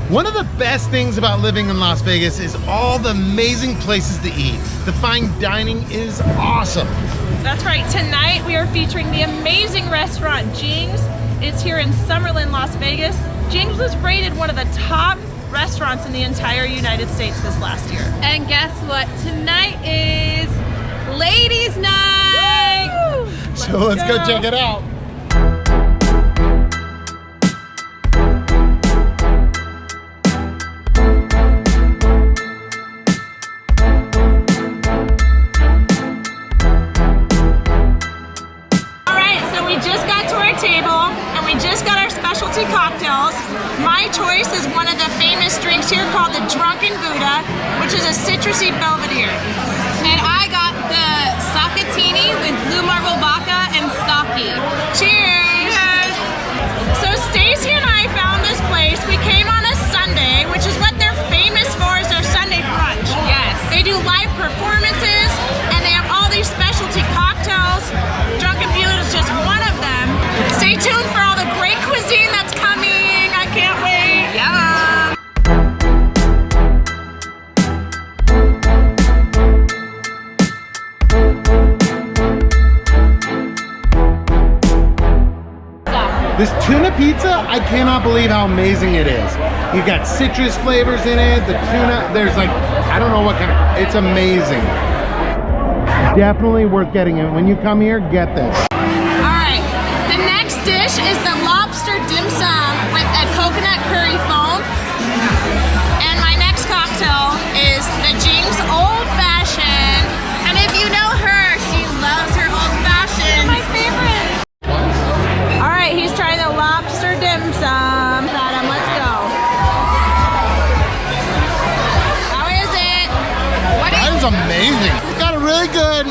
One of the best things about living in Las Vegas is all the amazing places to eat. The fine dining is awesome. That's right. Tonight we are featuring the amazing restaurant Jing's. It's here in Sumerlin, Las Vegas. Jing's was rated one of the top restaurants in the entire United States this last year. And guess what? Tonight is Ladies' Night! Woo! So let's go check it out. Cocktails. My choice is one of the famous drinks here called the Drunken Buddha, which is a citrusy belvedere. And I got the Sakatini with blue marble vodka and sake. Cheers! Yes. So Stacy and I found this place. We came on a Sunday, which is what they're famous for, is their Sunday brunch. Yes. They do live performances and they have all these specialty cocktails. Drunken Buddha is just one of them. Stay tuned for all the great cuisine that's coming. I can't wait. Yeah. This tuna pizza, I cannot believe how amazing it is. You got citrus flavors in it, the tuna, there's like, I don't know what kind of, it's amazing. Definitely worth getting it. When you come here, get this. Alright, the next dish is the lobster dim sum with a coconut curry foam. And my next cocktail is the Jing's Old Fashioned. And if you know her, she loves her old fashioned. My favorite. Alright, he's trying the lobster dim sum. Adam, let's go. How is it? That is amazing. It's got a really good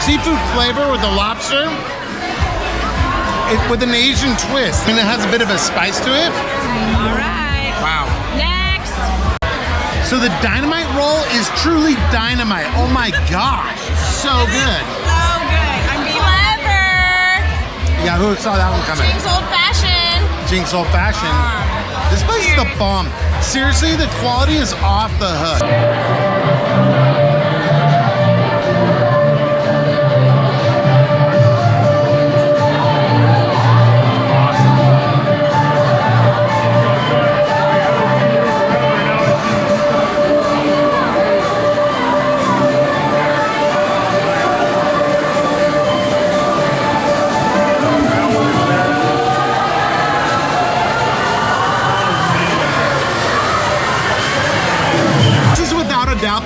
seafood flavor with the lobster. With an Asian twist. And it has a bit of a spice to it. Alright. Wow. Next. So the dynamite roll is truly dynamite. Oh my gosh. So good. So good. I'm being clever. Yeah, who saw that one coming? Jing's Old Fashioned. Jing's Old Fashioned. This place is the bomb. Seriously, the quality is off the hook.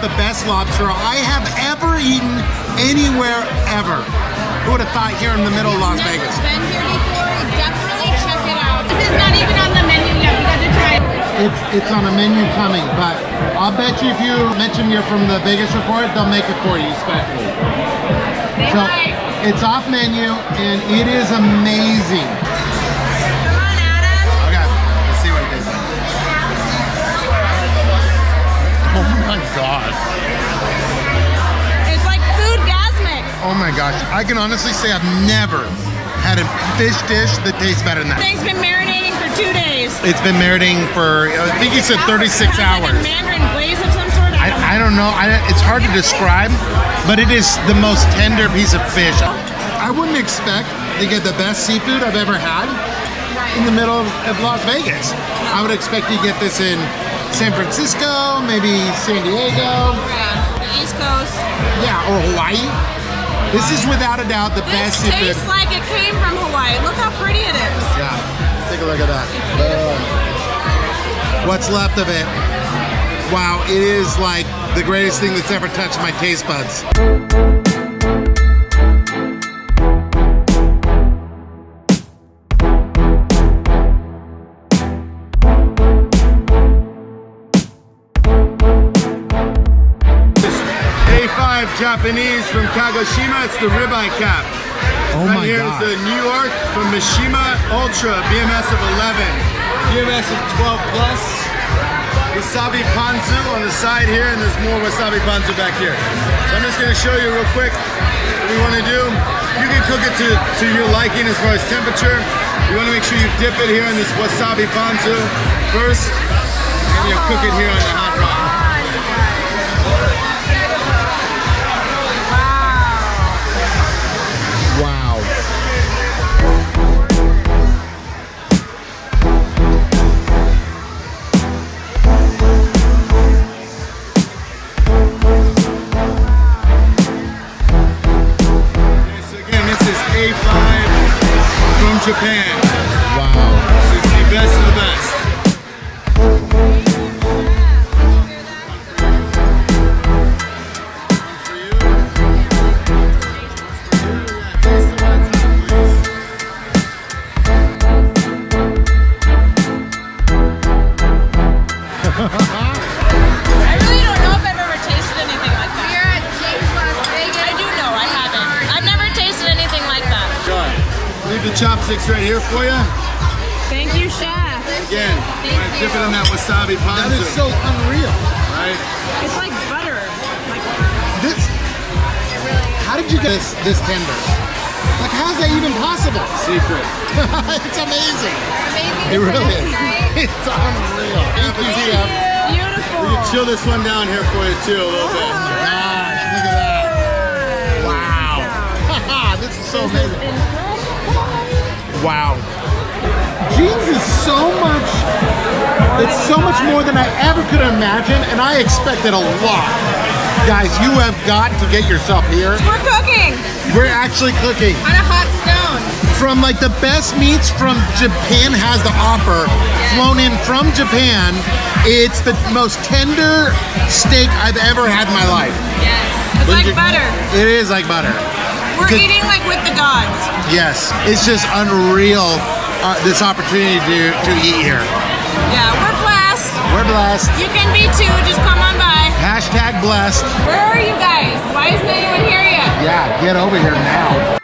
The best lobster I have ever eaten anywhere ever. Who would have thought here in the middle of Las Vegas? Been here before, definitely check it out. This is not even on the menu yet, we got to try it. It's on a menu coming, but I'll bet you if you mention you're from the Vegas Report, they'll make it for you specially. So it's off menu and it is amazing. Come on, Adam. Okay, let's see what it is. Oh my God. It's like food-gasmic. Oh my gosh. I can honestly say I've never had a fish dish that tastes better than that. Thing's been marinating for 2 days. It's been marinating for, I think you said 36 hours. Like a Mandarin glaze of some sort. I don't know. It's hard to describe, but it is the most tender piece of fish. I wouldn't expect to get the best seafood I've ever had in the middle of Las Vegas. I would expect you to get this in San Francisco, maybe San Diego. Yeah, the East Coast. Yeah, or Hawaii. This is without a doubt the best This seafood. tastes like it came from Hawaii. Look how pretty it is. Yeah, take a look at that. What's left of it? Wow, it is like the greatest thing that's ever touched my taste buds. Japanese from Kagoshima, it's the ribeye cap. Oh my Here God. is the New York from Mishima Ultra, BMS of 11, BMS of 12 plus. Wasabi ponzu on the side here, and there's more wasabi ponzu back here. So I'm just gonna show you real quick what we wanna do. You can cook it to your liking as far as temperature. You wanna make sure you dip it here in this wasabi ponzu first. you cook it here on the hot rock. Wow. Okay, so again, this is A5 from Japan. Wow. This is the best of the best. I really don't know if I've ever tasted anything like that. We're at Jing's Las Vegas. I do know I haven't. I've never tasted anything like that. Sure. Leave the chopsticks right here for you. Thank you, chef. Again, I'm gonna dip it in that wasabi That ponzu. is so unreal. Right? It's like butter. This. How did you get this tender? Like, how's that even possible? Secret. It's amazing. Amazing. It really is. Right? It's unreal. Thank you, Chef. Beautiful. We can chill this one down here for you too a little bit. Gosh, look at that. Wow. This is so amazing. Wow. Jing's is so much, it's so much more than I ever could imagine, and I expected a lot. Guys, you have got to get yourself here. We're cooking We're actually cooking. on a hot stone. From like the best meats from Japan has to offer, flown in from Japan. It's the most tender steak I've ever had in my life. Yes. It's like butter. It is like butter. We're Because- eating like with the gods. Yes, it's just unreal, this opportunity to eat here. Yeah, we're blessed. We're blessed. You can be too. Just come on by. Hashtag blessed. Where are you guys? Why isn't anyone here yet? Yeah, get over here now.